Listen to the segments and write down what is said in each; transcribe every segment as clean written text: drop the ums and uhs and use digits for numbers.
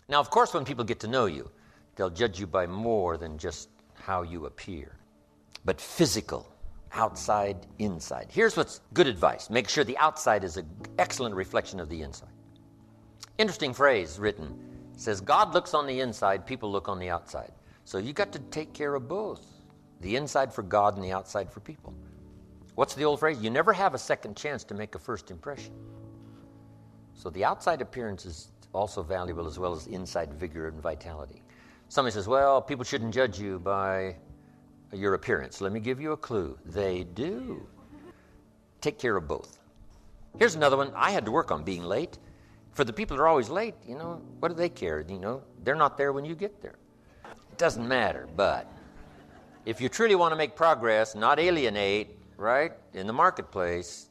Now, of course, when people get to know you, they'll judge you by more than just how you appear. But physical, outside, inside. Here's what's good advice. Make sure the outside is an excellent reflection of the inside. Interesting phrase written. It says, God looks on the inside, people look on the outside. So you got to take care of both. The inside for God and the outside for people. What's the old phrase? You never have a second chance to make a first impression. So the outside appearance is also valuable as well as inside vigor and vitality. Somebody says, well, people shouldn't judge you by your appearance. Let me give you a clue. They do. Take care of both. Here's another one. I had to work on being late. For the people that are always late, what do they care? They're not there when you get there. It doesn't matter, but if you truly want to make progress, not alienate, right, in the marketplace,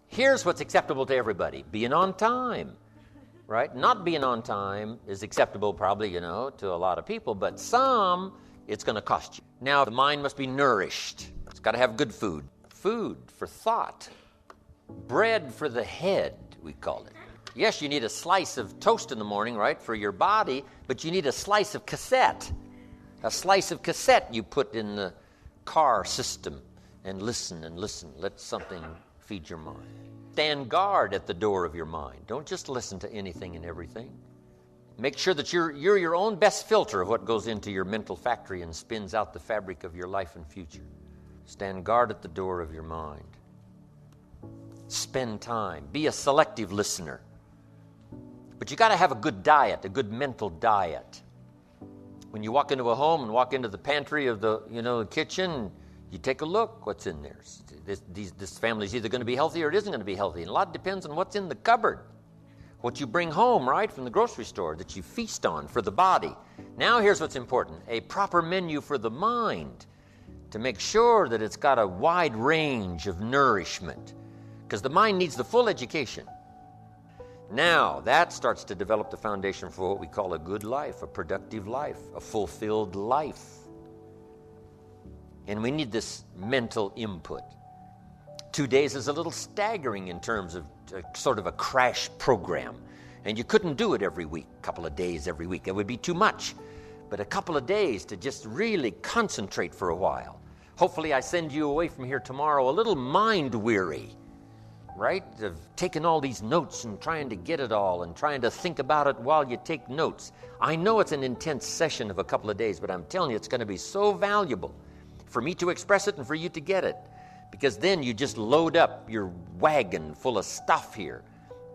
here's what's acceptable to everybody. Being on time, right? Not being on time is acceptable probably, to a lot of people, but some, it's going to cost you. Now, the mind must be nourished. It's got to have good food. Food for thought. Bread for the head, we call it. Yes, you need a slice of toast in the morning, right, for your body, but you need a slice of cassette. A slice of cassette you put in the car system and listen. Let something feed your mind. Stand guard at the door of your mind. Don't just listen to anything and everything. Make sure that you're your own best filter of what goes into your mental factory and spins out the fabric of your life and future. Stand guard at the door of your mind. Spend time. Be a selective listener. But you got to have a good diet, a good mental diet. When you walk into a home and walk into the pantry of the kitchen, you take a look what's in there. This family's either going to be healthy or it isn't going to be healthy. And a lot depends on what's in the cupboard. What you bring home, right, from the grocery store that you feast on for the body. Now here's what's important. A proper menu for the mind to make sure that it's got a wide range of nourishment. Because the mind needs the full education. Now, that starts to develop the foundation for what we call a good life, a productive life, a fulfilled life. And we need this mental input. 2 days is a little staggering in terms of sort of a crash program. And you couldn't do it every week, a couple of days every week. It would be too much. But a couple of days to just really concentrate for a while. Hopefully I send you away from here tomorrow a little mind-weary. Right? Of taking all these notes and trying to get it all and trying to think about it while you take notes. I know it's an intense session of a couple of days, but I'm telling you, it's going to be so valuable for me to express it and for you to get it. Because then you just load up your wagon full of stuff here.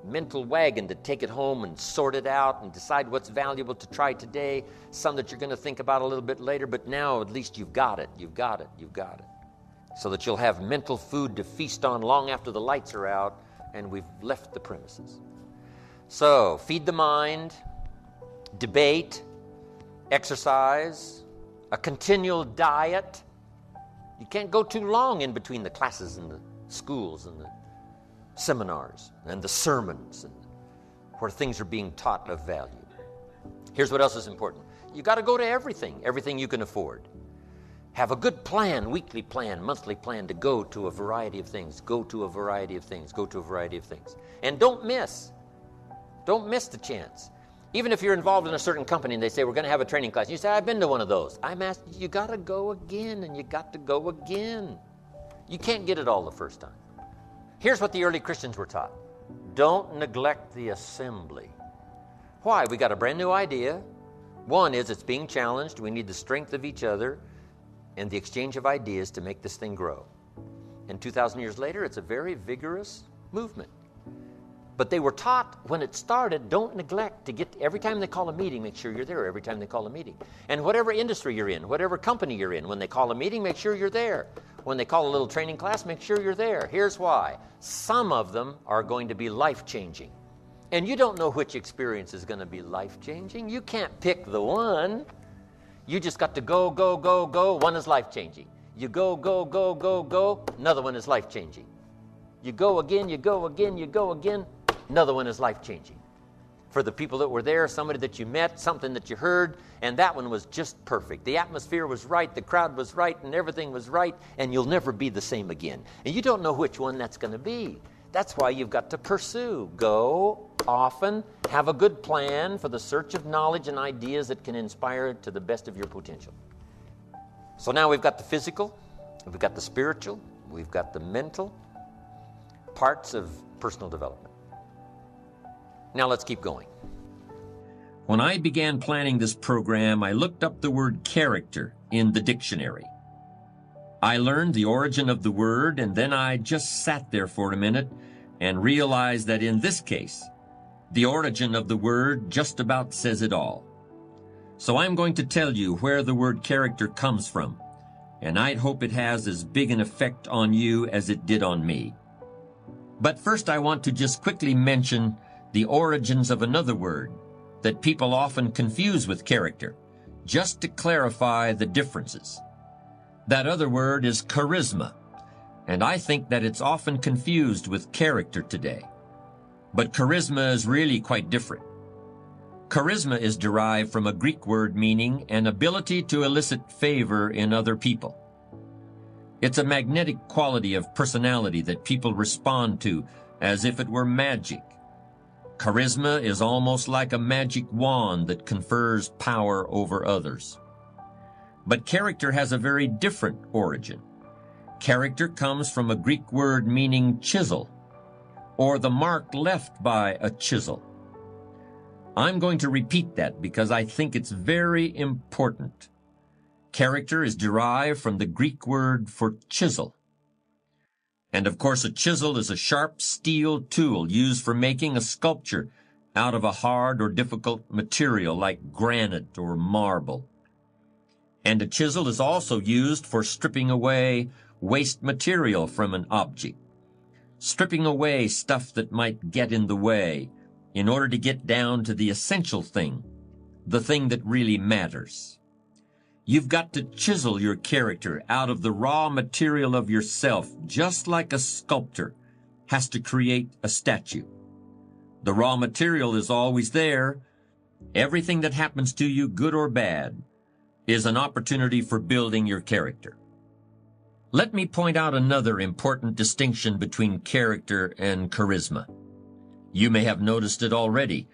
Mental wagon to take it home and sort it out and decide what's valuable to try today, some that you're going to think about a little bit later, but now at least you've got it. So that you'll have mental food to feast on long after the lights are out and we've left the premises. So, feed the mind, debate, exercise, a continual diet. You can't go too long in between the classes and the schools and the seminars and the sermons and where things are being taught of value. Here's what else is important. You got to go to everything you can afford. Have a good plan, weekly plan, monthly plan to go to a variety of things. And don't miss the chance. Even if you're involved in a certain company and they say, we're going to have a training class. You say, I've been to one of those. I'm asked, you got to go again and you got to go again. You can't get it all the first time. Here's what the early Christians were taught. Don't neglect the assembly. Why? We got a brand new idea. One is it's being challenged. We need the strength of each other and the exchange of ideas to make this thing grow. And 2,000 years later, it's a very vigorous movement. But they were taught when it started, don't neglect to get, every time they call a meeting, make sure you're there every time they call a meeting. And whatever industry you're in, whatever company you're in, when they call a meeting, make sure you're there. When they call a little training class, make sure you're there. Here's why. Some of them are going to be life-changing. And you don't know which experience is going to be life-changing. You can't pick the one. You just got to go. One is life-changing. You go. Another one is life-changing. You go again. Another one is life-changing. For the people that were there, somebody that you met, something that you heard, and that one was just perfect. The atmosphere was right, the crowd was right, and everything was right, and you'll never be the same again. And you don't know which one that's going to be. That's why you've got to pursue. Go often, have a good plan for the search of knowledge and ideas that can inspire to the best of your potential. So now we've got the physical, we've got the spiritual, we've got the mental parts of personal development. Now let's keep going. When I began planning this program, I looked up the word character in the dictionary. I learned the origin of the word, and then I just sat there for a minute and realized that in this case, the origin of the word just about says it all. So I'm going to tell you where the word character comes from, and I'd hope it has as big an effect on you as it did on me. But first I want to just quickly mention the origins of another word that people often confuse with character, just to clarify the differences. That other word is charisma, and I think that it's often confused with character today. But charisma is really quite different. Charisma is derived from a Greek word meaning an ability to elicit favor in other people. It's a magnetic quality of personality that people respond to as if it were magic. Charisma is almost like a magic wand that confers power over others. But character has a very different origin. Character comes from a Greek word meaning chisel, or the mark left by a chisel. I'm going to repeat that because I think it's very important. Character is derived from the Greek word for chisel. And of course, a chisel is a sharp steel tool used for making a sculpture out of a hard or difficult material like granite or marble. And a chisel is also used for stripping away waste material from an object, stripping away stuff that might get in the way in order to get down to the essential thing, the thing that really matters. You've got to chisel your character out of the raw material of yourself, just like a sculptor has to create a statue. The raw material is always there. Everything that happens to you, good or bad, is an opportunity for building your character. Let me point out another important distinction between character and charisma. You may have noticed it already.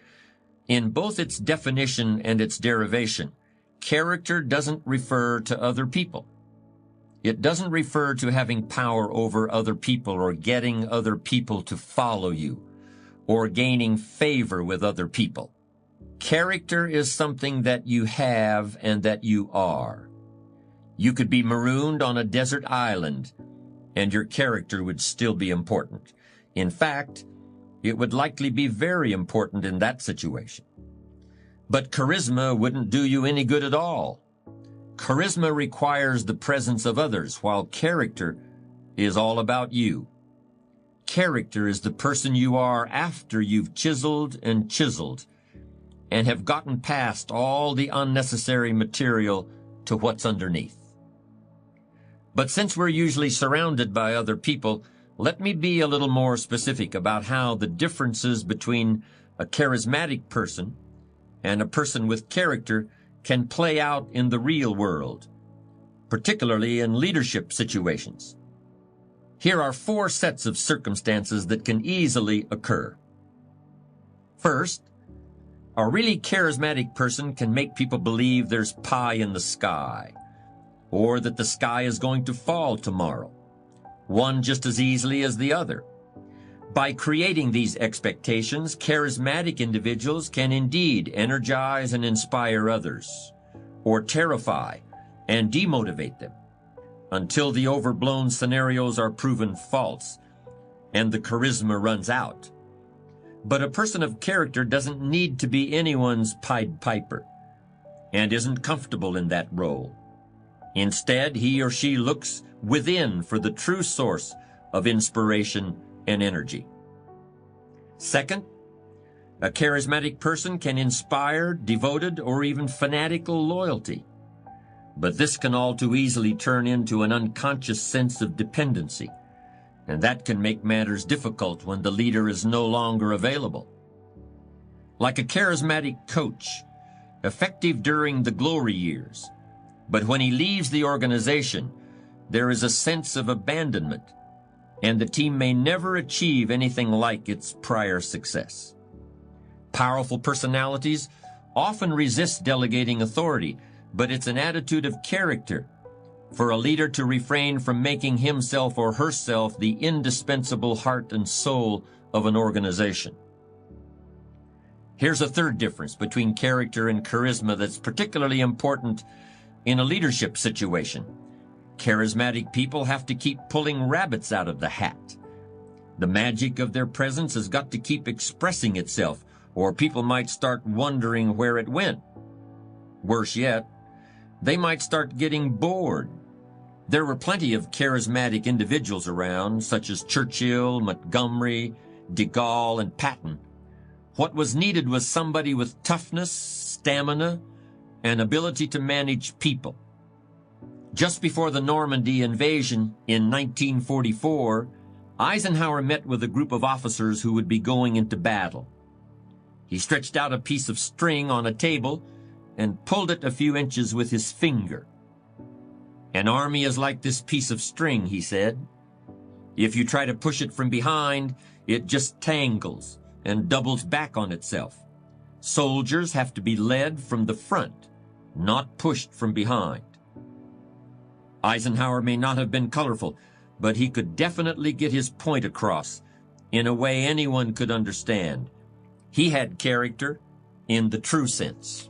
In both its definition and its derivation, character doesn't refer to other people. It doesn't refer to having power over other people or getting other people to follow you or gaining favor with other people. Character is something that you have and that you are. You could be marooned on a desert island and your character would still be important. In fact, it would likely be very important in that situation. But charisma wouldn't do you any good at all. Charisma requires the presence of others, while character is all about you. Character is the person you are after you've chiseled and have gotten past all the unnecessary material to what's underneath. But since we're usually surrounded by other people, let me be a little more specific about how the differences between a charismatic person and a person with character can play out in the real world, particularly in leadership situations. Here are 4 sets of circumstances that can easily occur. First, a really charismatic person can make people believe there's pie in the sky, or that the sky is going to fall tomorrow, one just as easily as the other. By creating these expectations, charismatic individuals can indeed energize and inspire others, or terrify and demotivate them, until the overblown scenarios are proven false and the charisma runs out. But a person of character doesn't need to be anyone's Pied Piper and isn't comfortable in that role. Instead, he or she looks within for the true source of inspiration and energy. Second, a charismatic person can inspire devoted or even fanatical loyalty. But this can all too easily turn into an unconscious sense of dependency, and that can make matters difficult when the leader is no longer available. Like a charismatic coach, effective during the glory years, but when he leaves the organization, there is a sense of abandonment, and the team may never achieve anything like its prior success. Powerful personalities often resist delegating authority, but it's an attitude of character for a leader to refrain from making himself or herself the indispensable heart and soul of an organization. Here's a third difference between character and charisma that's particularly important in a leadership situation. Charismatic people have to keep pulling rabbits out of the hat. The magic of their presence has got to keep expressing itself, or people might start wondering where it went. Worse yet, they might start getting bored. There were plenty of charismatic individuals around, such as Churchill, Montgomery, de Gaulle, and Patton. What was needed was somebody with toughness, stamina, and ability to manage people. Just before the Normandy invasion in 1944, Eisenhower met with a group of officers who would be going into battle. He stretched out a piece of string on a table and pulled it a few inches with his finger. "An army is like this piece of string," he said. "If you try to push it from behind, it just tangles and doubles back on itself. Soldiers have to be led from the front, not pushed from behind." Eisenhower may not have been colorful, but he could definitely get his point across in a way anyone could understand. He had character in the true sense.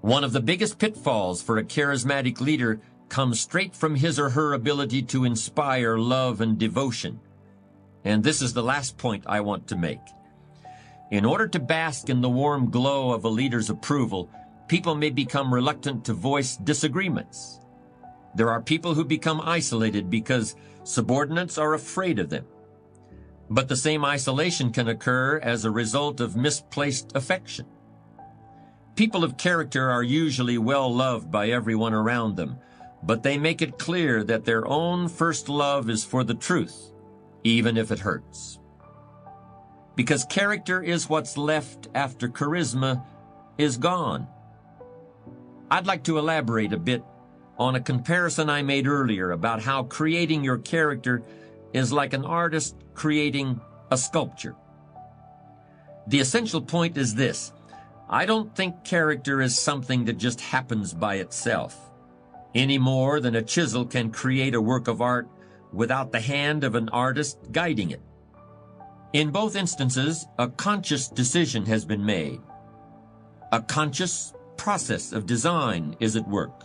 One of the biggest pitfalls for a charismatic leader comes straight from his or her ability to inspire love and devotion. And this is the last point I want to make. In order to bask in the warm glow of a leader's approval, people may become reluctant to voice disagreements. There are people who become isolated because subordinates are afraid of them. But the same isolation can occur as a result of misplaced affection. People of character are usually well loved by everyone around them, but they make it clear that their own first love is for the truth, even if it hurts. Because character is what's left after charisma is gone. I'd like to elaborate a bit on a comparison I made earlier about how creating your character is like an artist creating a sculpture. The essential point is this: I don't think character is something that just happens by itself, any more than a chisel can create a work of art without the hand of an artist guiding it. In both instances, a conscious decision has been made. A conscious process of design is at work.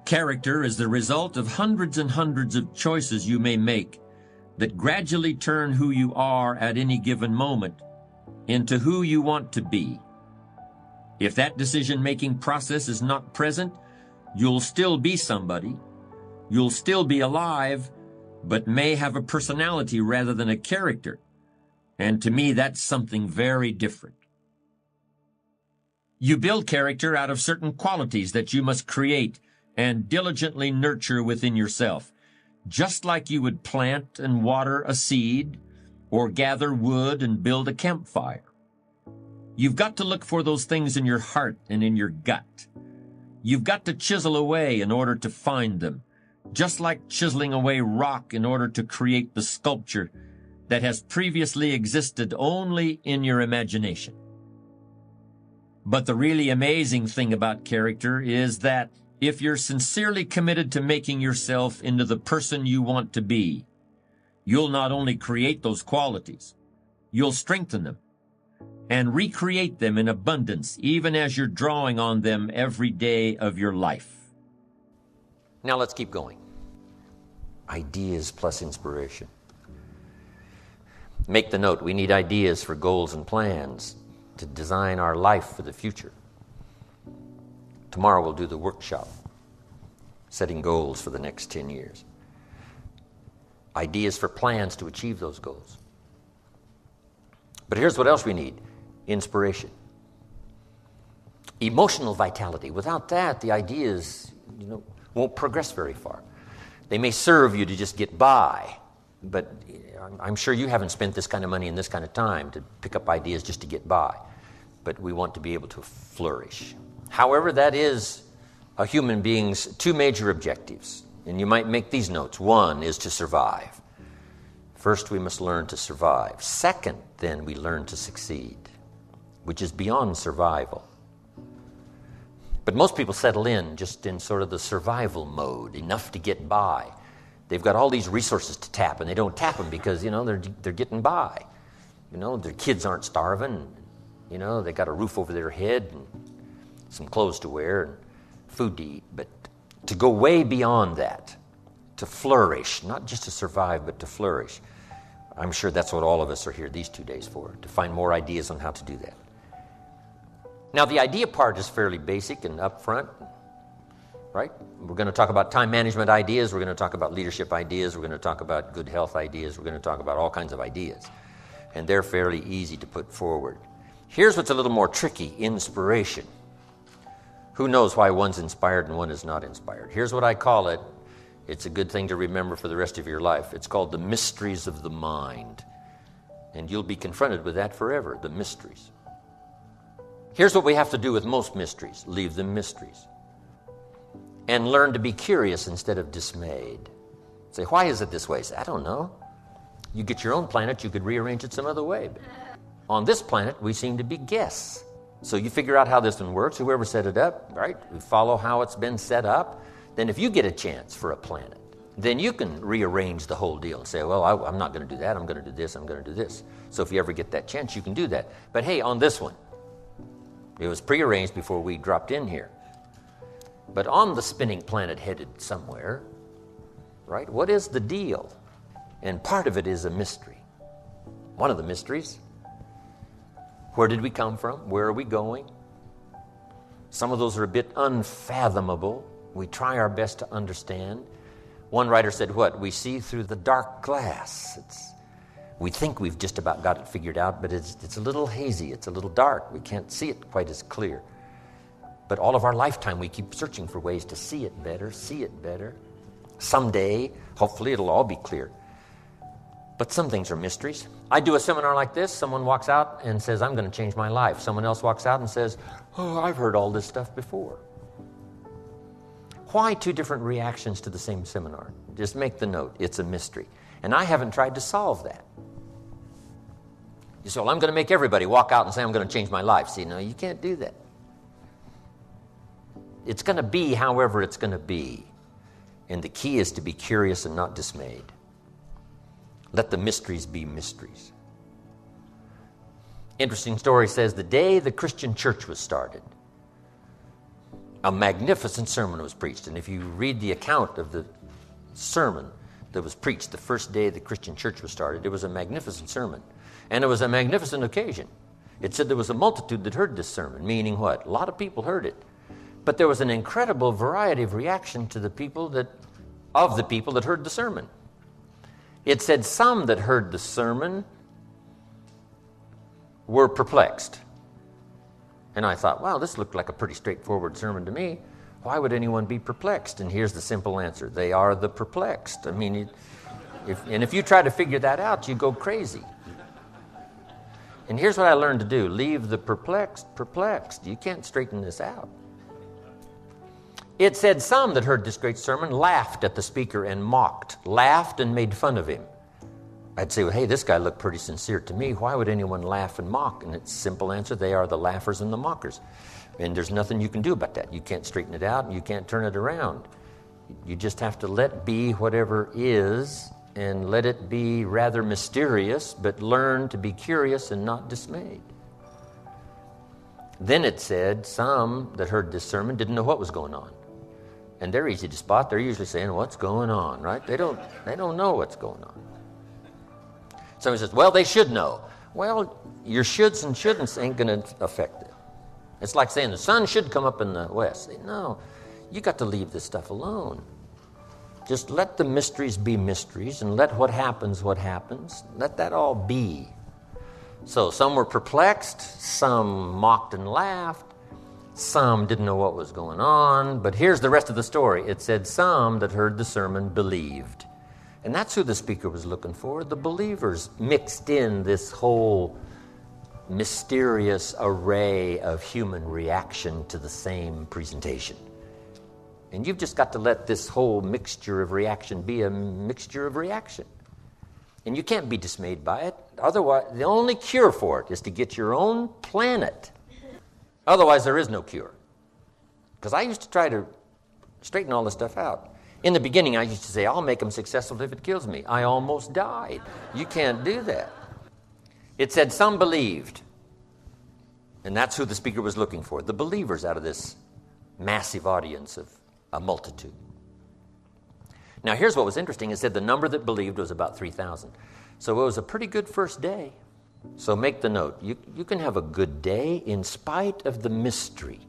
Character is the result of hundreds and hundreds of choices you may make that gradually turn who you are at any given moment into who you want to be. If that decision-making process is not present, you'll still be somebody. You'll still be alive, but may have a personality rather than a character. And to me, that's something very different. You build character out of certain qualities that you must create and diligently nurture within yourself, just like you would plant and water a seed or gather wood and build a campfire. You've got to look for those things in your heart and in your gut. You've got to chisel away in order to find them, just like chiseling away rock in order to create the sculpture that has previously existed only in your imagination. But the really amazing thing about character is that if you're sincerely committed to making yourself into the person you want to be, you'll not only create those qualities, you'll strengthen them and recreate them in abundance, even as you're drawing on them every day of your life. Now let's keep going. Ideas plus inspiration. Make the note, we need ideas for goals and plans to design our life for the future. Tomorrow we'll do the workshop, setting goals for the next 10 years. Ideas for plans to achieve those goals. But here's what else we need: inspiration. Emotional vitality. Without that, the ideas, won't progress very far. They may serve you to just get by, but I'm sure you haven't spent this kind of money and this kind of time to pick up ideas just to get by. But we want to be able to flourish. However, that is a human being's two major objectives And you might make these notes. One is to survive. First, we must learn to survive. Second, then, we learn to succeed, which is beyond survival. But most people settle in just in sort of the survival mode, enough to get by. They've got all these resources to tap, and they don't tap them because, they're getting by. Their kids aren't starving. They got a roof over their head and some clothes to wear and food to eat. But to go way beyond that, to flourish, not just to survive, but to flourish. I'm sure that's what all of us are here these 2 days for, to find more ideas on how to do that. Now, the idea part is fairly basic and upfront, right? We're going to talk about time management ideas. We're going to talk about leadership ideas. We're going to talk about good health ideas. We're going to talk about all kinds of ideas. And they're fairly easy to put forward. Here's what's a little more tricky, inspiration. Who knows why one's inspired and one is not inspired? Here's what I call it. It's a good thing to remember for the rest of your life. It's called the mysteries of the mind. And you'll be confronted with that forever, the mysteries. Here's what we have to do with most mysteries. Leave them mysteries. And learn to be curious instead of dismayed. Say, why is it this way? Say, I don't know. You get your own planet, you could rearrange it some other way. But on this planet, we seem to be guests. So you figure out how this one works, whoever set it up, right? We follow how it's been set up. Then if you get a chance for a planet, then you can rearrange the whole deal and say, well, I'm not going to do that. I'm going to do this. I'm going to do this. So if you ever get that chance, you can do that. But hey, on this one, it was prearranged before we dropped in here. But on the spinning planet headed somewhere, right, what is the deal? And part of it is a mystery. One of the mysteries. Where did we come from? Where are we going? Some of those are a bit unfathomable. We try our best to understand. One writer said, what? We see through the dark glass. We think we've just about got it figured out, but it's a little hazy. It's a little dark. We can't see it quite as clear. But all of our lifetime, we keep searching for ways to see it better. Someday, hopefully, it'll all be clear. But some things are mysteries. I do a seminar like this. Someone walks out and says, I'm going to change my life. Someone else walks out and says, oh, I've heard all this stuff before. Why two different reactions to the same seminar? Just make the note. It's a mystery. And I haven't tried to solve that. You say, well, I'm going to make everybody walk out and say, I'm going to change my life. See, no, you can't do that. It's going to be however it's going to be. And the key is to be curious and not dismayed. Let the mysteries be mysteries. Interesting story says the day the Christian church was started, a magnificent sermon was preached. And if you read the account of the sermon that was preached the first day the Christian church was started, it was a magnificent sermon. And it was a magnificent occasion. It said there was a multitude that heard this sermon, meaning what? A lot of people heard it. But there was an incredible variety of reaction to the people that heard the sermon. It said some that heard the sermon were perplexed. And I thought, wow, this looked like a pretty straightforward sermon to me. Why would anyone be perplexed? And here's the simple answer. They are the perplexed. I mean, if you try to figure that out, you go crazy. And here's what I learned to do. Leave the perplexed. You can't straighten this out. It said some that heard this great sermon laughed at the speaker and mocked, laughed and made fun of him. I'd say, well, hey, this guy looked pretty sincere to me. Why would anyone laugh and mock? And it's a simple answer. They are the laughers and the mockers. And there's nothing you can do about that. You can't straighten it out and you can't turn it around. You just have to let be whatever is and let it be rather mysterious, but learn to be curious and not dismayed. Then it said some that heard this sermon didn't know what was going on. And they're easy to spot. They're usually saying, what's going on, right? They don't know what's going on. Somebody says, well, they should know. Well, your shoulds and shouldn'ts ain't going to affect it. It's like saying the sun should come up in the west. No, you got to leave this stuff alone. Just let the mysteries be mysteries and let what happens. Let that all be. So some were perplexed, some mocked and laughed, some didn't know what was going on. But here's the rest of the story. It said some that heard the sermon believed. And that's who the speaker was looking for. The believers mixed in this whole mysterious array of human reaction to the same presentation. And you've just got to let this whole mixture of reaction be a mixture of reaction. And you can't be dismayed by it. Otherwise, the only cure for it is to get your own planet. Otherwise, there is no cure. Because I used to try to straighten all this stuff out. In the beginning, I used to say, I'll make them successful if it kills me. I almost died. You can't do that. It said some believed. And that's who the speaker was looking for, the believers out of this massive audience of a multitude. Now, here's what was interesting. It said the number that believed was about 3,000. So it was a pretty good first day. So make the note. You can have a good day in spite of the mystery.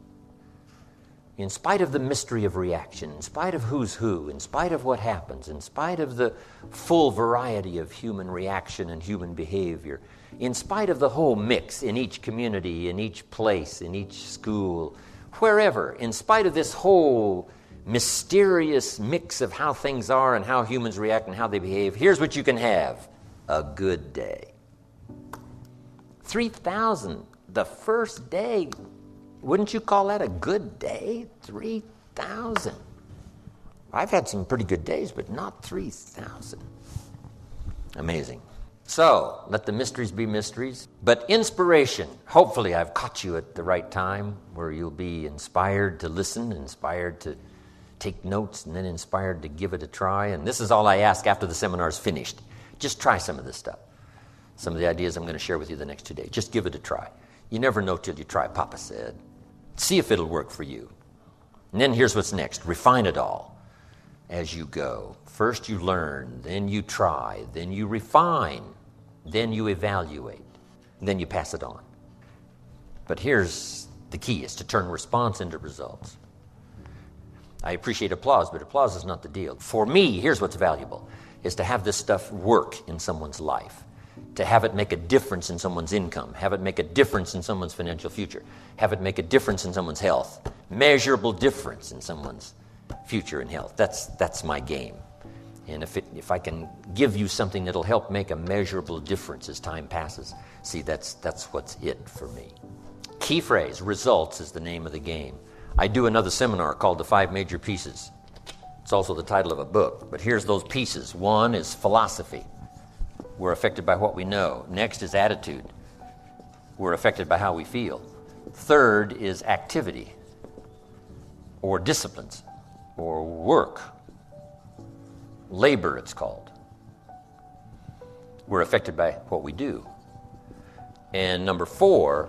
In spite of the mystery of reaction, in spite of who's who, in spite of what happens, in spite of the full variety of human reaction and human behavior, in spite of the whole mix in each community, in each place, in each school, wherever, in spite of this whole mysterious mix of how things are and how humans react and how they behave, here's what you can have: a good day. 3,000 the first day. Wouldn't you call that a good day? 3,000. I've had some pretty good days, but not 3,000. Amazing. So, let the mysteries be mysteries. But inspiration, hopefully I've caught you at the right time where you'll be inspired to listen, inspired to take notes, and then inspired to give it a try. And this is all I ask after the seminar's finished. Just try some of this stuff. Some of the ideas I'm going to share with you the next 2 days. Just give it a try. You never know till you try, Papa said. See if it'll work for you. And then here's what's next. Refine it all as you go. First you learn, then you try, then you refine, then you evaluate, then you pass it on. But here's the key, is to turn response into results. I appreciate applause, but applause is not the deal. For me, here's what's valuable, is to have this stuff work in someone's life. To have it make a difference in someone's income, have it make a difference in someone's financial future, have it make a difference in someone's health, measurable difference in someone's future and health. That's my game. And if I can give you something that'll help make a measurable difference as time passes, see, that's what's it for me. Key phrase, results, is the name of the game. I do another seminar called The 5 Major Pieces. It's also the title of a book, but here's those pieces. One is philosophy. We're affected by what we know. Next is attitude. We're affected by how we feel. Third is activity, or disciplines, or work. Labor, it's called. We're affected by what we do. And number 4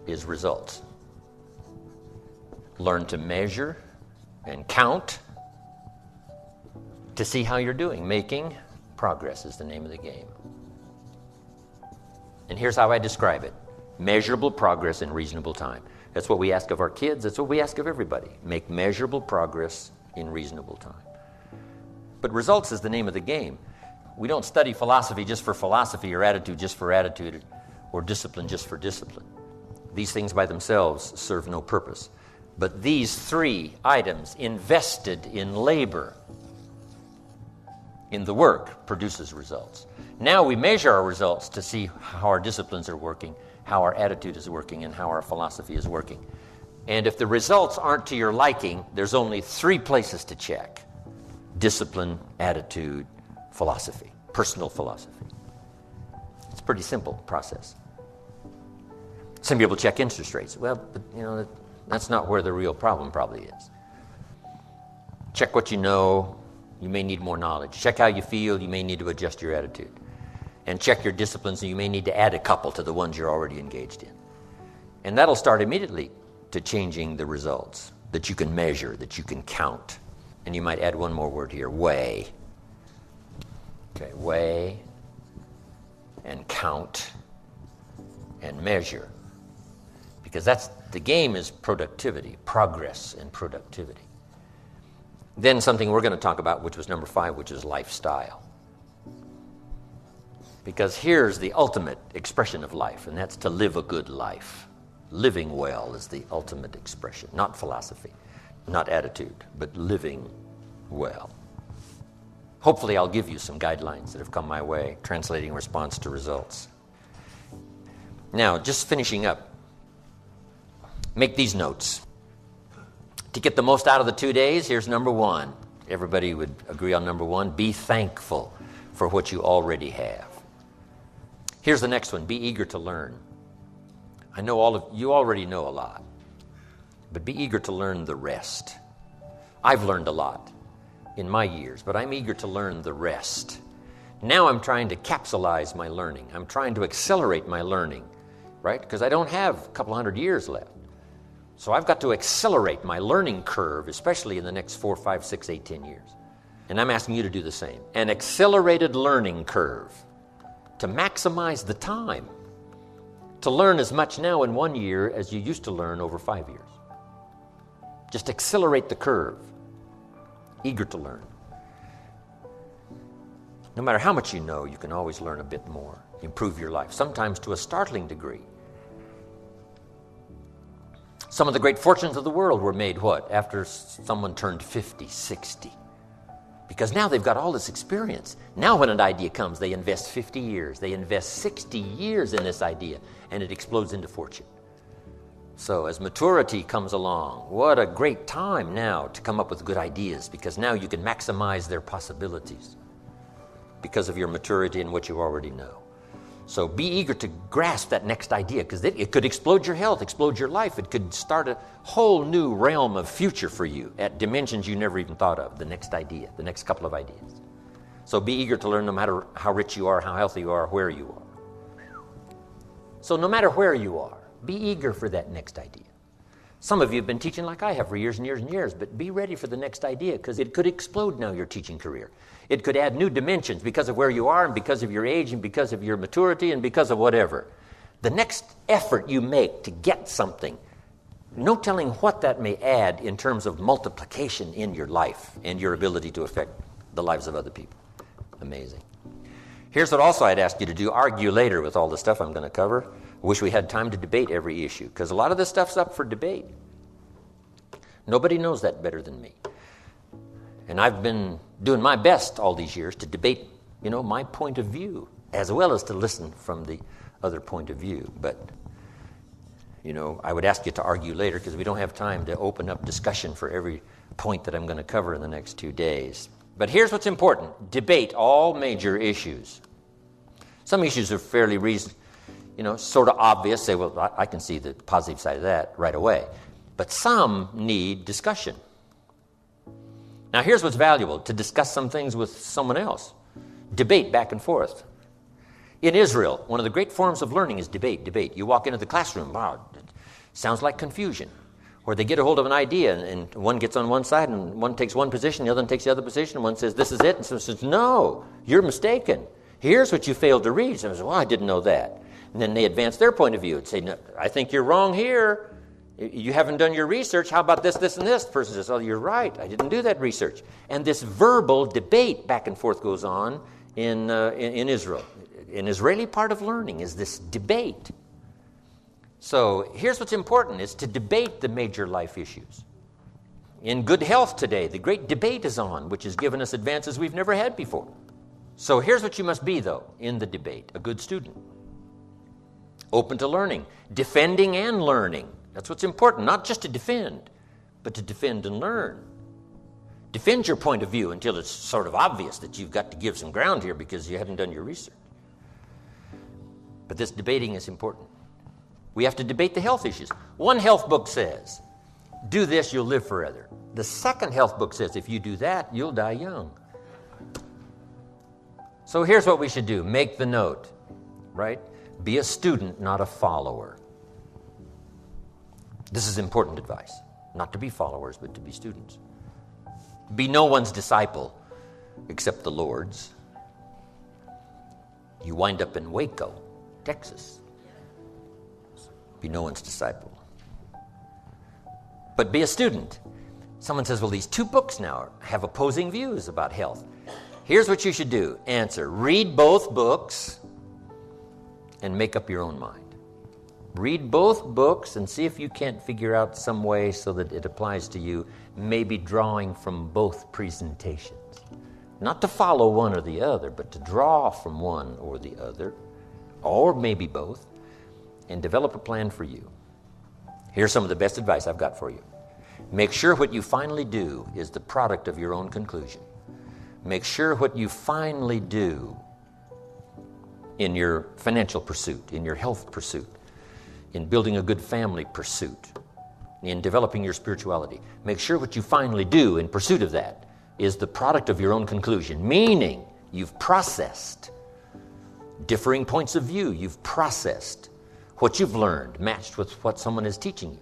is results. Learn to measure and count to see how you're doing. Making progress is the name of the game. And here's how I describe it. Measurable progress in reasonable time. That's what we ask of our kids. That's what we ask of everybody. Make measurable progress in reasonable time. But results is the name of the game. We don't study philosophy just for philosophy, or attitude just for attitude, or discipline just for discipline. These things by themselves serve no purpose. But these 3 items invested in labor, in the work, produces results. Now we measure our results to see how our disciplines are working, how our attitude is working, and how our philosophy is working. And if the results aren't to your liking, there's only 3 places to check: discipline, attitude, philosophy, personal philosophy. It's a pretty simple process. Some people check interest rates. Well, but, that's not where the real problem probably is. Check what you know. You may need more knowledge. Check how you feel. You may need to adjust your attitude. And check your disciplines, and you may need to add a couple to the ones you're already engaged in. And that'll start immediately to changing the results that you can measure, that you can count. And you might add one more word here: weigh. Okay, weigh and count and measure. Because the game is productivity, progress and productivity. Then something we're going to talk about, which was number 5, which is lifestyle. Because here's the ultimate expression of life, and that's to live a good life. Living well is the ultimate expression, not philosophy, not attitude, but living well. Hopefully I'll give you some guidelines that have come my way, translating response to results. Now, just finishing up, make these notes. To get the most out of the 2 days, here's number one. Everybody would agree on number one. Be thankful for what you already have. Here's the next one. Be eager to learn. I know all of you already know a lot, but be eager to learn the rest. I've learned a lot in my years, but I'm eager to learn the rest. Now I'm trying to capsulize my learning. I'm trying to accelerate my learning, right? Because I don't have a couple hundred years left. So I've got to accelerate my learning curve, especially in the next 4, 5, 6, 8, 10 years. And I'm asking you to do the same. An accelerated learning curve to maximize the time to learn as much now in 1 year as you used to learn over 5 years. Just accelerate the curve. Eager to learn. No matter how much you know, you can always learn a bit more. Improve your life, sometimes to a startling degree. Some of the great fortunes of the world were made, what? After someone turned 50, 60. Because now they've got all this experience. Now when an idea comes, they invest 50 years. They invest 60 years in this idea, and it explodes into fortune. So as maturity comes along, what a great time now to come up with good ideas, because now you can maximize their possibilities because of your maturity and what you already know. So be eager to grasp that next idea, because it could explode your health, explode your life. It could start a whole new realm of future for you at dimensions you never even thought of, the next idea, the next couple of ideas. So be eager to learn no matter how rich you are, how healthy you are, where you are. So no matter where you are, be eager for that next idea. Some of you have been teaching like I have for years and years and years, but be ready for the next idea, because it could explode now your teaching career. It could add new dimensions because of where you are and because of your age and because of your maturity and because of whatever. The next effort you make to get something, no telling what that may add in terms of multiplication in your life and your ability to affect the lives of other people. Amazing. Here's what also I'd ask you to do. Argue later with all the stuff I'm going to cover. I wish we had time to debate every issue, because a lot of this stuff's up for debate. Nobody knows that better than me. And I've been doing my best all these years to debate, my point of view, as well as to listen from the other point of view. But, I would ask you to argue later, because we don't have time to open up discussion for every point that I'm going to cover in the next 2 days. But here's what's important. Debate all major issues. Some issues are fairly sort of obvious. Say, well, I can see the positive side of that right away. But some need discussion. Now, here's what's valuable, to discuss some things with someone else. Debate back and forth. In Israel, one of the great forms of learning is debate. You walk into the classroom, wow, it sounds like confusion. Or they get a hold of an idea, and one gets on one side, and one takes one position, the other one takes the other position, and one says, this is it, and someone says, no, you're mistaken. Here's what you failed to read. Someone says, well, I didn't know that. And then they advance their point of view and say, no, I think you're wrong here. You haven't done your research. How about this, this, and this? The person says, oh, you're right. I didn't do that research. And this verbal debate back and forth goes on in Israel. An Israeli part of learning is this debate. So here's what's important, is to debate the major life issues. In good health today, the great debate is on, which has given us advances we've never had before. So here's what you must be, though, in the debate: a good student. Open to learning, defending and learning. That's what's important, not just to defend, but to defend and learn. Defend your point of view until it's sort of obvious that you've got to give some ground here because you haven't done your research. But this debating is important. We have to debate the health issues. One health book says, do this, you'll live forever. The second health book says, if you do that, you'll die young. So here's what we should do. Make the note, right? Be a student, not a follower. This is important advice. Not to be followers, but to be students. Be no one's disciple except the Lord's. You wind up in Waco, Texas. Be no one's disciple. But be a student. Someone says, well, these 2 books now have opposing views about health. Here's what you should do. Answer. Read both books and make up your own mind. Read both books and see if you can't figure out some way so that it applies to you, maybe drawing from both presentations. Not to follow one or the other, but to draw from one or the other, or maybe both, and develop a plan for you. Here's some of the best advice I've got for you. Make sure what you finally do is the product of your own conclusion. Make sure what you finally do in your financial pursuit, in your health pursuit, in building a good family pursuit, in developing your spirituality. Make sure what you finally do in pursuit of that is the product of your own conclusion, meaning you've processed differing points of view. You've processed what you've learned, matched with what someone is teaching you.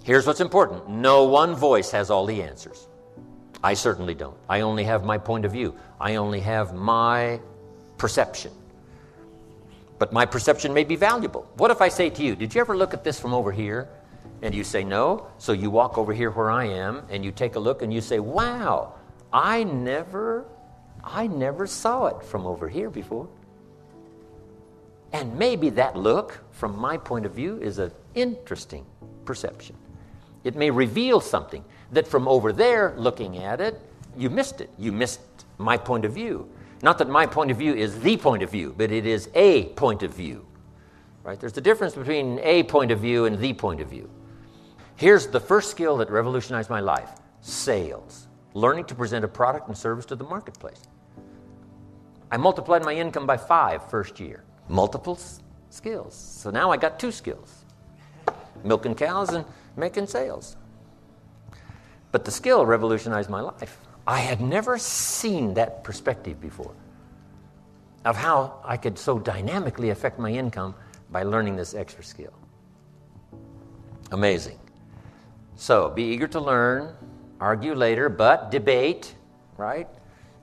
Here's what's important. No one voice has all the answers. I certainly don't. I only have my point of view. I only have my perception. But my perception may be valuable. What if I say to you, did you ever look at this from over here? And you say no. So you walk over here where I am and you take a look and you say, wow, I never saw it from over here before. And maybe that look, from my point of view, is an interesting perception. It may reveal something that from over there, looking at it, you missed it. You missed my point of view. Not that my point of view is the point of view, but it is a point of view. Right? There's a difference between a point of view and the point of view. Here's the first skill that revolutionized my life: sales. Learning to present a product and service to the marketplace. I multiplied my income by 5 first year. Multiple skills. So now I got 2 skills: milking cows and making sales. But the skill revolutionized my life. I had never seen that perspective before of how I could so dynamically affect my income by learning this extra skill. Amazing. So be eager to learn, argue later, but debate, right?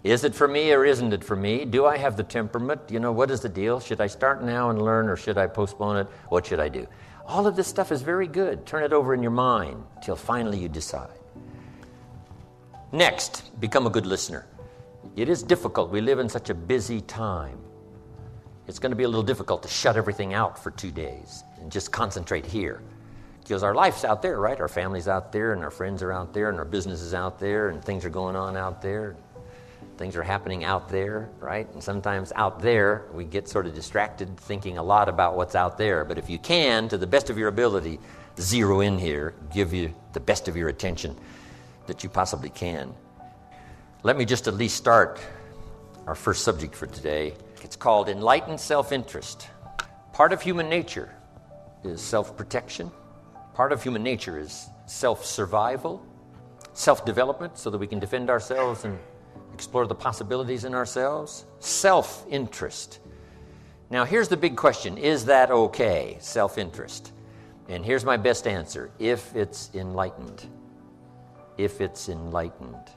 Is it for me or isn't it for me? Do I have the temperament? What is the deal? Should I start now and learn, or should I postpone it? What should I do? All of this stuff is very good. Turn it over in your mind till finally you decide. Next, become a good listener. It is difficult. We live in such a busy time. It's going to be a little difficult to shut everything out for 2 days and just concentrate here. Because our life's out there, right? Our family's out there, and our friends are out there, and our business is out there, and things are going on out there. Things are happening out there, right? And sometimes out there, we get sort of distracted thinking a lot about what's out there. But if you can, to the best of your ability, zero in here, give you the best of your attention that you possibly can. Let me just at least start our first subject for today. It's called enlightened self-interest. Part of human nature is self-protection. Part of human nature is self-survival, self-development so that we can defend ourselves and explore the possibilities in ourselves. Self-interest. Now, here's the big question. Is that okay, self-interest? And here's my best answer. If it's enlightened. If it's enlightened.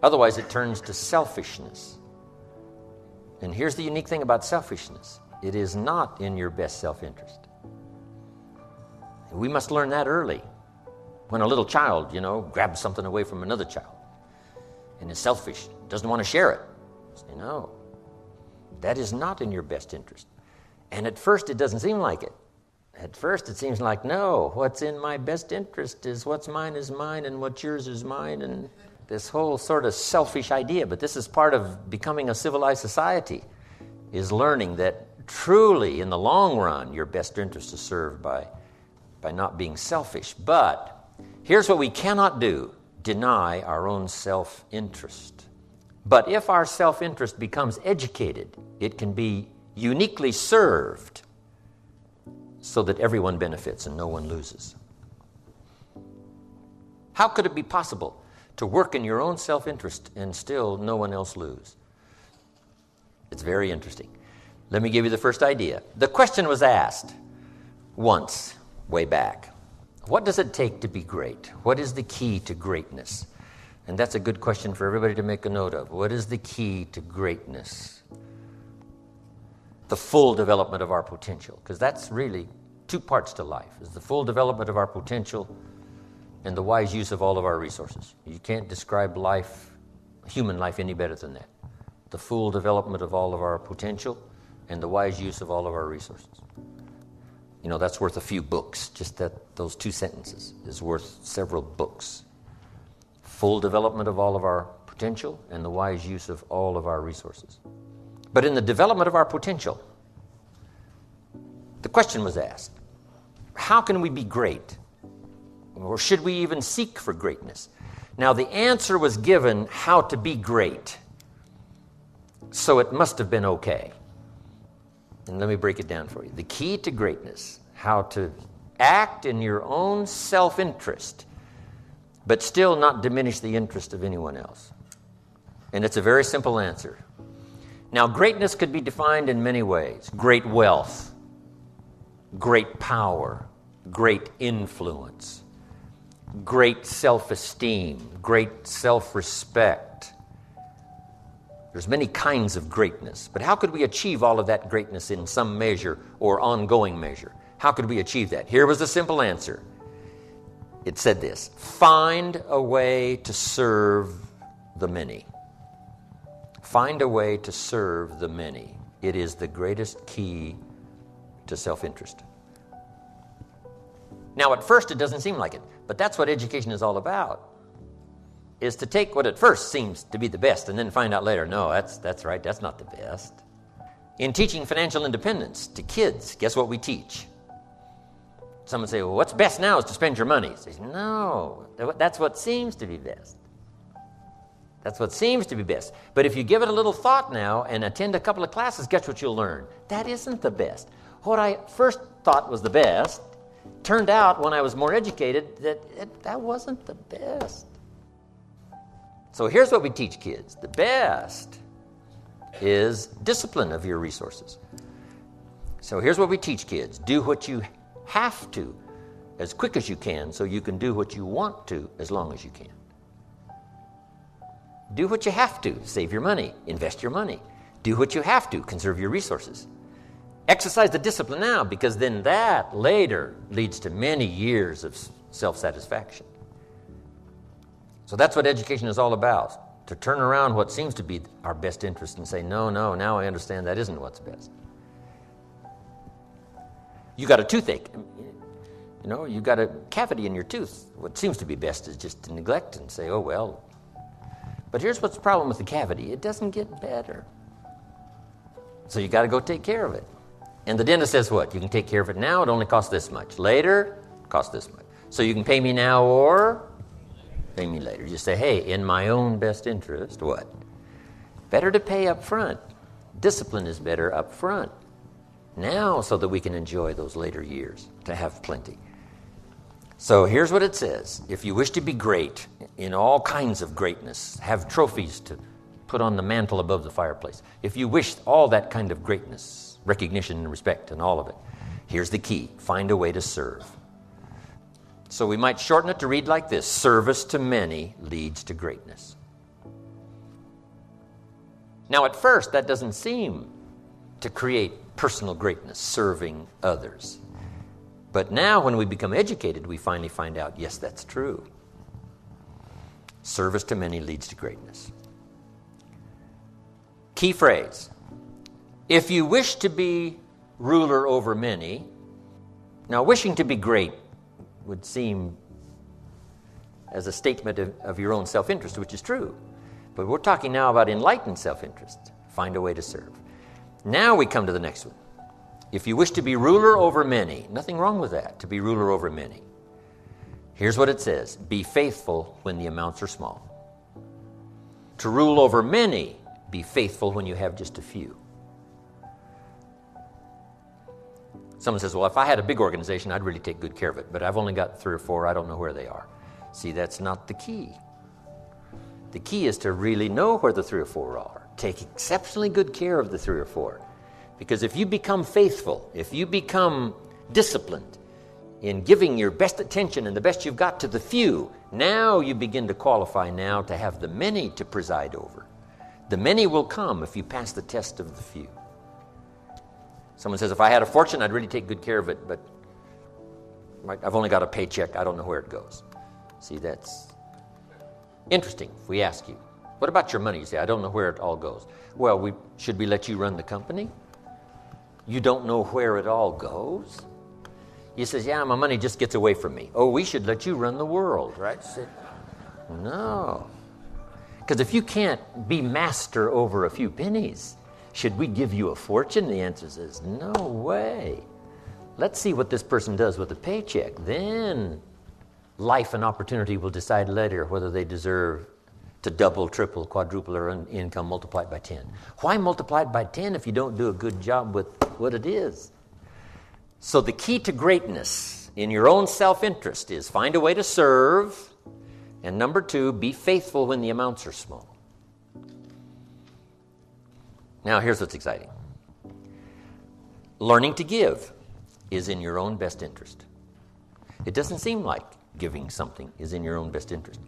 Otherwise, it turns to selfishness. And here's the unique thing about selfishness. It is not in your best self-interest. We must learn that early. When a little child, grabs something away from another child and is selfish, doesn't want to share it. Say, no, that is not in your best interest. And at first, it doesn't seem like it. At first, it seems like, no, what's in my best interest is what's mine is mine and what's yours is mine, and this whole sort of selfish idea. But this is part of becoming a civilized society, is learning that truly, in the long run, your best interest is served by not being selfish. But here's what we cannot do: deny our own self-interest. But if our self-interest becomes educated, it can be uniquely served so that everyone benefits and no one loses. How could it be possible to work in your own self-interest and still no one else lose? It's very interesting. Let me give you the first idea. The question was asked once, way back. What does it take to be great? What is the key to greatness? And that's a good question for everybody to make a note of. What is the key to greatness? The full development of our potential, because that's really 2 parts to life, is the full development of our potential and the wise use of all of our resources. You can't describe life, human life, any better than that. The full development of all of our potential and the wise use of all of our resources. That's worth a few books. Just those 2 sentences is worth several books. Full development of all of our potential and the wise use of all of our resources. But in the development of our potential, the question was asked, how can we be great? Or should we even seek for greatness? Now, the answer was given how to be great. So it must have been okay. And let me break it down for you. The key to greatness, how to act in your own self-interest, but still not diminish the interest of anyone else. And it's a very simple answer. Now, greatness could be defined in many ways. Great wealth, great power, great influence, great self-esteem, great self-respect. There's many kinds of greatness. But how could we achieve all of that greatness in some measure or ongoing measure? How could we achieve that? Here was the simple answer. It said this: find a way to serve the many. Find a way to serve the many. It is the greatest key to self-interest. Now, at first, it doesn't seem like it, but that's what education is all about, is to take what at first seems to be the best and then find out later, no, that's right, that's not the best. In teaching financial independence to kids, guess what we teach? Someone say, well, what's best now is to spend your money. Say, no, that's what seems to be best. That's what seems to be best. But if you give it a little thought now and attend a couple of classes, guess what you'll learn? That isn't the best. What I first thought was the best turned out, when I was more educated, that wasn't the best. So here's what we teach kids. The best is discipline of your resources. So here's what we teach kids. Do what you have to as quick as you can so you can do what you want to as long as you can. Do what you have to. Save your money. Invest your money. Do what you have to. Conserve your resources. Exercise the discipline now, because then that later leads to many years of self-satisfaction. So that's what education is all about, to turn around what seems to be our best interest and say, no, now I understand that isn't what's best. You got a toothache. You got a cavity in your tooth. What seems to be best is just to neglect and say, oh, well. But here's what's the problem with the cavity. It doesn't get better. So you got to go take care of it. And the dentist says what? You can take care of it now, it only costs this much. Later, it costs this much. So you can pay me now or pay me later. You say, hey, in my own best interest, what? Better to pay up front. Discipline is better up front. Now, so that we can enjoy those later years, to have plenty. So here's what it says. If you wish to be great in all kinds of greatness, have trophies to put on the mantle above the fireplace. If you wish all that kind of greatness, recognition and respect and all of it, here's the key. Find a way to serve. So we might shorten it to read like this. Service to many leads to greatness. Now, at first, that doesn't seem to create personal greatness, serving others. But now, when we become educated, we finally find out, yes, that's true. Service to many leads to greatness. Key phrase. If you wish to be ruler over many, now wishing to be great would seem as a statement of your own self-interest, which is true. But we're talking now about enlightened self-interest. Find a way to serve. Now we come to the next one. If you wish to be ruler over many, nothing wrong with that, to be ruler over many. Here's what it says. Be faithful when the amounts are small. To rule over many, be faithful when you have just a few. Someone says, well, if I had a big organization, I'd really take good care of it. But I've only got 3 or 4. I don't know where they are. See, that's not the key. The key is to really know where the 3 or 4 are. Take exceptionally good care of the 3 or 4. Because if you become faithful, if you become disciplined in giving your best attention and the best you've got to the few, now you begin to qualify now to have the many to preside over. The many will come if you pass the test of the few. Someone says, if I had a fortune, I'd really take good care of it, but I've only got a paycheck. I don't know where it goes. See, that's interesting if we ask you. What about your money? You say, I don't know where it all goes. Well, should we let you run the company? You don't know where it all goes? He says, yeah, my money just gets away from me. Oh, we should let you run the world, right? No. Because if you can't be master over a few pennies, should we give you a fortune? The answer is no way. Let's see what this person does with a paycheck. Then Life and opportunity will decide later whether they deserve to double, triple, quadruple their income multiplied by 10. Why multiply it by 10 if you don't do a good job with what it is? So the key to greatness in your own self-interest is find a way to serve, and number 2, be faithful when the amounts are small. Now here's what's exciting. Learning to give is in your own best interest. It doesn't seem like giving something is in your own best interest.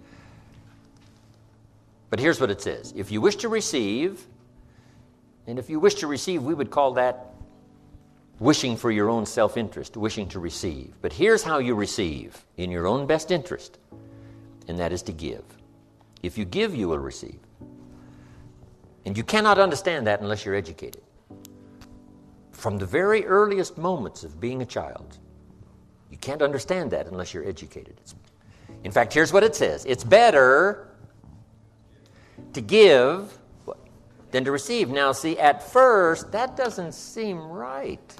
But here's what it says. If you wish to receive, and if you wish to receive, we would call that wishing for your own self-interest, wishing to receive. But here's how you receive in your own best interest, and that is to give. If you give, you will receive. And you cannot understand that unless you're educated. From the very earliest moments of being a child, you can't understand that unless you're educated. In fact, here's what it says. It's better to give than to receive. Now, see, at first, that doesn't seem right.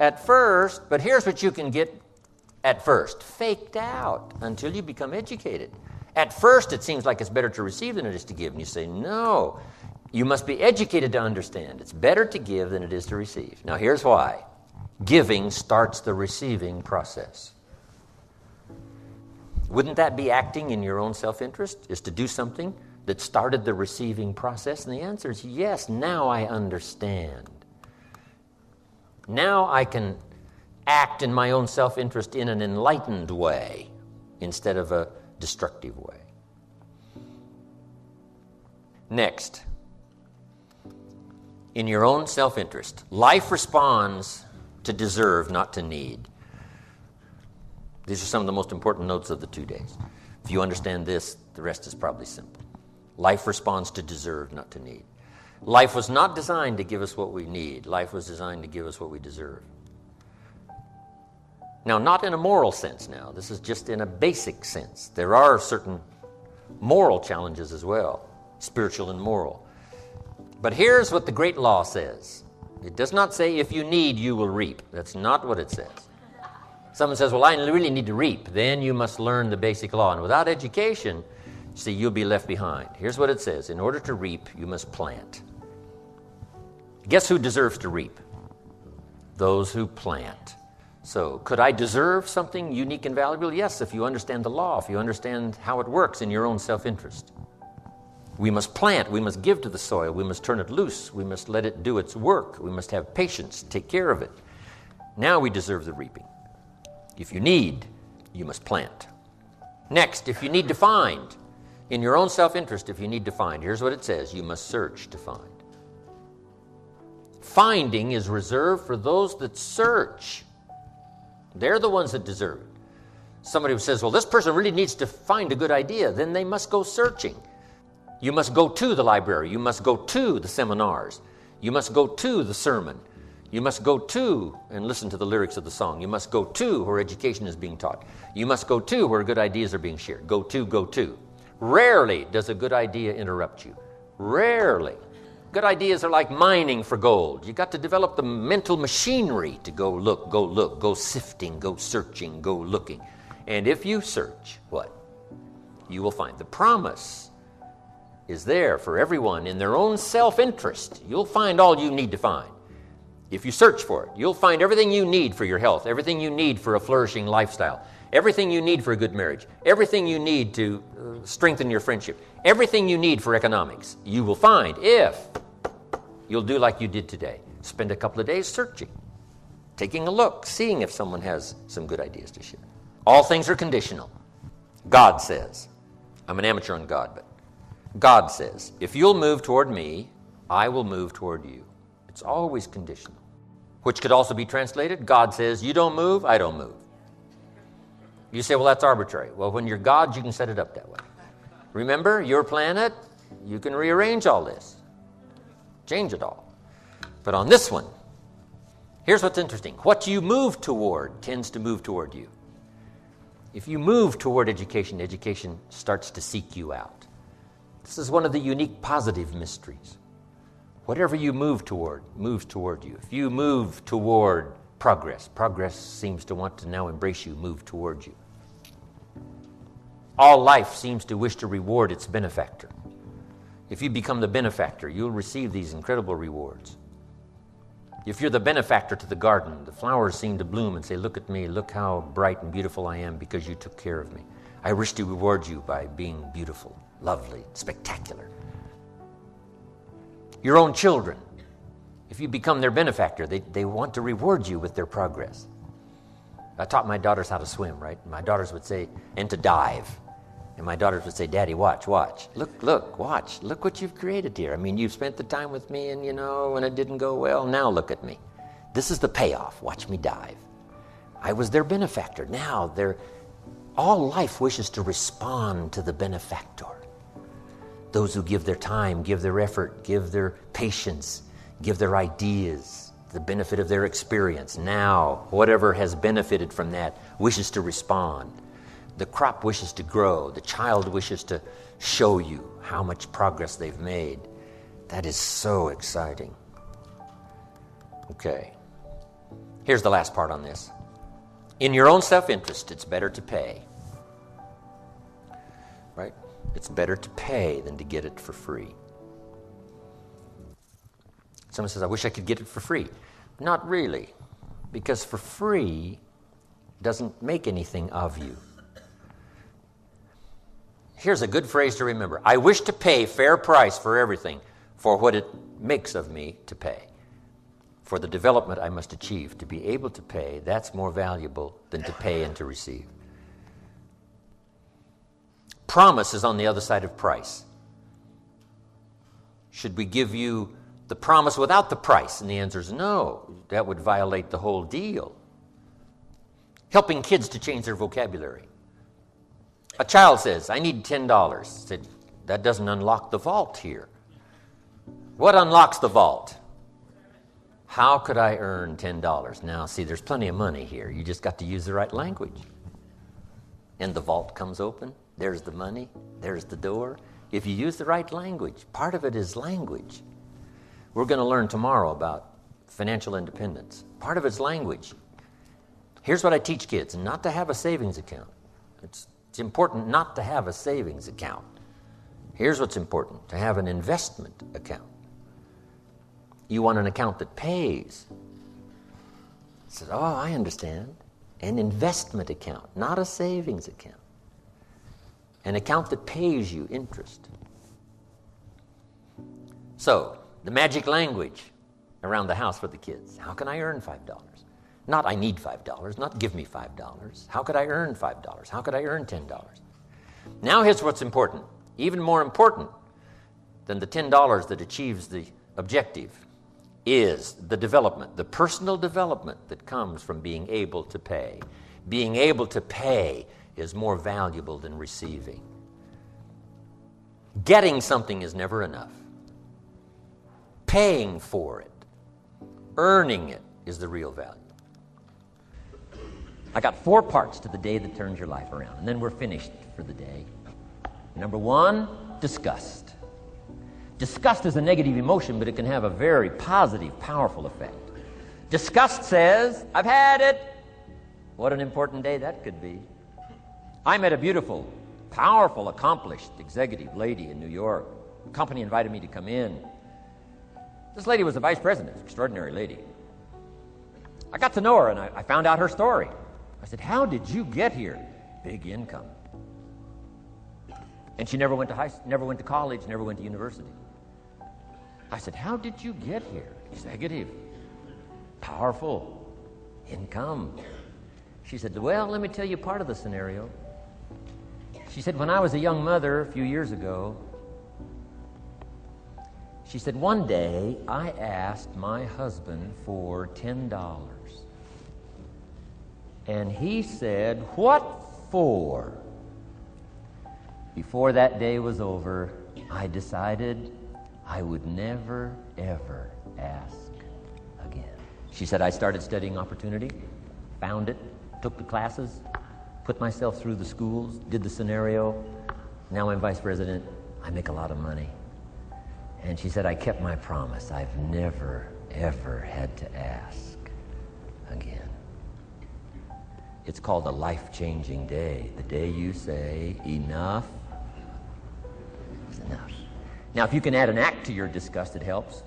At first, but here's what you can get at first. Faked out until you become educated. At first, it seems like it's better to receive than it is to give. And you say, no, you must be educated to understand. It's better to give than it is to receive. Now, here's why. Giving starts the receiving process. Wouldn't that be acting in your own self-interest, is to do something that started the receiving process? And the answer is yes, now I understand. Now I can act in my own self-interest in an enlightened way instead of a destructive way. Next, in your own self-interest, life responds to deserve, not to need. These are some of the most important notes of the 2 days. If you understand this, the rest is probably simple. Life responds to deserve, not to need. Life was not designed to give us what we need. Life was designed to give us what we deserve. Now, not in a moral sense now. This is just in a basic sense. There are certain moral challenges as well, spiritual and moral. But here's what the great law says. It does not say, if you need, you will reap. That's not what it says. Someone says, well, I really need to reap. Then you must learn the basic law. And without education, see, you'll be left behind. Here's what it says. In order to reap, you must plant. Guess who deserves to reap? Those who plant. So, could I deserve something unique and valuable? Yes, if you understand the law, if you understand how it works in your own self-interest. We must plant, we must give to the soil, we must turn it loose, we must let it do its work, we must have patience, take care of it. Now we deserve the reaping. If you need, you must plant. Next, if you need to find, in your own self-interest, if you need to find, here's what it says, you must search to find. Finding is reserved for those that search. They're the ones that deserve it. Somebody who says, well, this person really needs to find a good idea, then they must go searching. You must go to the library. You must go to the seminars. You must go to the sermon. You must go to and listen to the lyrics of the song. You must go to where education is being taught. You must go to where good ideas are being shared. Go to, go to. Rarely does a good idea interrupt you. Rarely. Good ideas are like mining for gold. You've got to develop the mental machinery to go look, go sifting, go searching, go looking. And if you search, what? You will find. The promise is there for everyone in their own self-interest. You'll find all you need to find. If you search for it, you'll find everything you need for your health, everything you need for a flourishing lifestyle, everything you need for a good marriage, everything you need to strengthen your friendship, everything you need for economics, you will find if you'll do like you did today. Spend a couple of days searching, taking a look, seeing if someone has some good ideas to share. All things are conditional. God says, I'm an amateur on God, but God says, if you'll move toward me, I will move toward you. It's always conditional. Which could also be translated, God says, you don't move, I don't move. You say, well, that's arbitrary. Well, when you're God, you can set it up that way. Remember, your planet, you can rearrange all this. Change it all. But on this one, here's what's interesting. What you move toward tends to move toward you. If you move toward education, education starts to seek you out. This is one of the unique positive mysteries. Whatever you move toward moves toward you. If you move toward progress, progress seems to want to now embrace you, move toward you. All life seems to wish to reward its benefactor. If you become the benefactor, you'll receive these incredible rewards. If you're the benefactor to the garden, the flowers seem to bloom and say, look at me, look how bright and beautiful I am because you took care of me. I wish to reward you by being beautiful, lovely, spectacular. Your own children, if you become their benefactor, they want to reward you with their progress. I taught my daughters how to swim, right? My daughters would say, and to dive. And my daughters would say, Daddy, watch. Look, watch. Look what you've created here. I mean, you've spent the time with me and, when it didn't go well, now look at me. This is the payoff. Watch me dive. I was their benefactor. Now all life wishes to respond to the benefactor. Those who give their time, give their effort, give their patience, give their ideas, the benefit of their experience. Now, whatever has benefited from that wishes to respond. The crop wishes to grow. The child wishes to show you how much progress they've made. That is so exciting. Okay. Here's the last part on this. In your own self-interest, it's better to pay. Right? It's better to pay than to get it for free. Someone says, I wish I could get it for free. Not really, because for free doesn't make anything of you. Here's a good phrase to remember. I wish to pay fair price for everything, for what it makes of me to pay. For the development I must achieve, to be able to pay, that's more valuable than to pay and to receive. Promise is on the other side of price. Should we give you the promise without the price? And the answer is no. That would violate the whole deal. Helping kids to change their vocabulary. A child says, I need $10. Said, that doesn't unlock the vault here. What unlocks the vault? How could I earn $10? Now, see, there's plenty of money here. You just got to use the right language. And the vault comes open. There's the money. There's the door. If you use the right language, part of it is language. We're going to learn tomorrow about financial independence. Part of it's language. Here's what I teach kids, not to have a savings account. It's important not to have a savings account. Here's what's important, to have an investment account. You want an account that pays. I said, oh, I understand. An investment account, not a savings account. An account that pays you interest. So, the magic language around the house for the kids. How can I earn $5? Not I need $5, not give me $5. How could I earn $5? How could I earn $10? Now here's what's important. Even more important than the $10 that achieves the objective is the development, the personal development that comes from being able to pay. Being able to pay is more valuable than receiving. Getting something is never enough. Paying for it, earning it is the real value. I got 4 parts to the day that turns your life around, and then we're finished for the day. Number 1, disgust. Disgust is a negative emotion, but it can have a very positive, powerful effect. Disgust says, I've had it. What an important day that could be. I met a beautiful, powerful, accomplished executive lady in New York. The company invited me to come in. This lady was a vice president, extraordinary lady. I got to know her, and I found out her story. I said, how did you get here? Big income. And she never went to college, never went to university. I said, how did you get here? Executive, powerful, income. She said, well, let me tell you part of the scenario. She said, when I was a young mother a few years ago, she said, one day I asked my husband for $10. And he said, what for? Before that day was over, I decided I would never, ever ask again. She said, I started studying opportunity, found it, took the classes, put myself through the schools, did the scenario. Now I'm vice president. I make a lot of money. And she said, I kept my promise. I've never, ever had to ask again. It's called a life-changing day. The day you say, enough is enough. Now, if you can add an act to your disgust, it helps.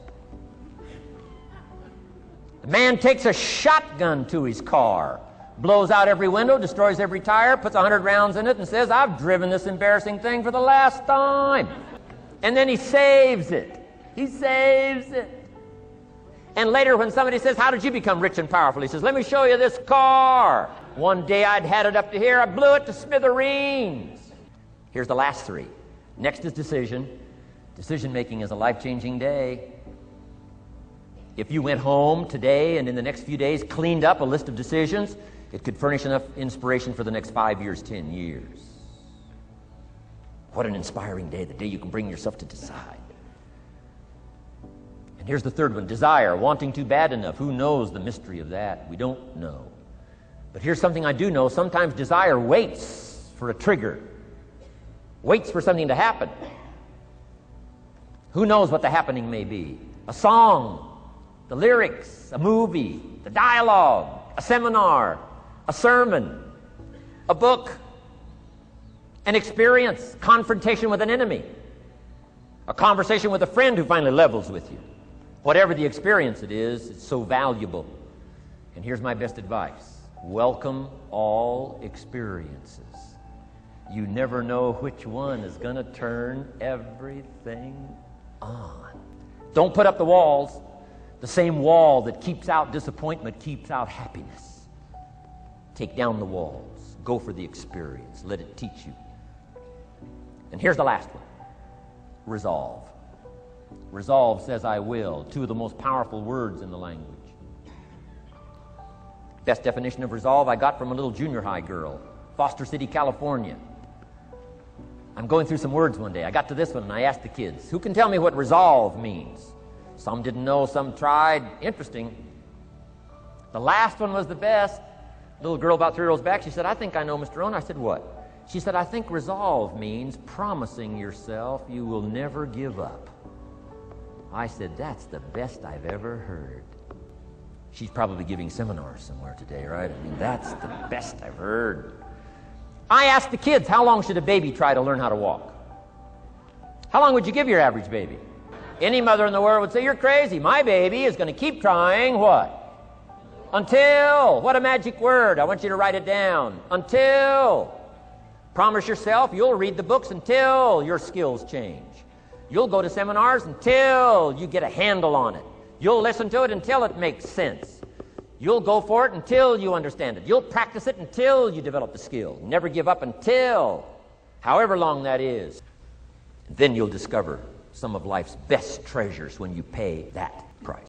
The man takes a shotgun to his car, blows out every window, destroys every tire, puts 100 rounds in it, and says, I've driven this embarrassing thing for the last time. And then he saves it. He saves it. And later when somebody says, how did you become rich and powerful? He says, let me show you this car. One day I'd had it up to here. I blew it to smithereens. Here's the last three. Next is decision. Decision making is a life-changing day. If you went home today and in the next few days cleaned up a list of decisions, it could furnish enough inspiration for the next 5 years, 10 years. What an inspiring day, the day you can bring yourself to decide. And here's the third one, desire, wanting too bad enough. Who knows the mystery of that? We don't know. But here's something I do know. Sometimes desire waits for a trigger, waits for something to happen. Who knows what the happening may be? A song, the lyrics, a movie, the dialogue, a seminar, a sermon, a book, an experience, confrontation with an enemy, a conversation with a friend who finally levels with you. Whatever the experience it is, it's so valuable. And here's my best advice. Welcome all experiences. You never know which one is going to turn everything on. Don't put up the walls. The same wall that keeps out disappointment keeps out happiness. Take down the walls. Go for the experience. Let it teach you. And here's the last one. Resolve. Resolve says I will. Two of the most powerful words in the language. Best definition of resolve I got from a little junior high girl, Foster City, California. I'm going through some words one day. I got to this one and I asked the kids, who can tell me what resolve means? Some didn't know, some tried. Interesting. The last one was the best. Little girl about 3 rows back, she said, I think I know, Mr. Rohn. I said, what? She said, I think resolve means promising yourself you will never give up. I said, that's the best I've ever heard. She's probably giving seminars somewhere today, right? I mean, that's the best I've heard. I asked the kids, how long should a baby try to learn how to walk? How long would you give your average baby? Any mother in the world would say, you're crazy. My baby is going to keep trying what? Until. What a magic word. I want you to write it down. Until. Promise yourself you'll read the books until your skills change. You'll go to seminars until you get a handle on it. You'll listen to it until it makes sense. You'll go for it until you understand it. You'll practice it until you develop the skill. Never give up until, however long that is. Then you'll discover some of life's best treasures when you pay that price.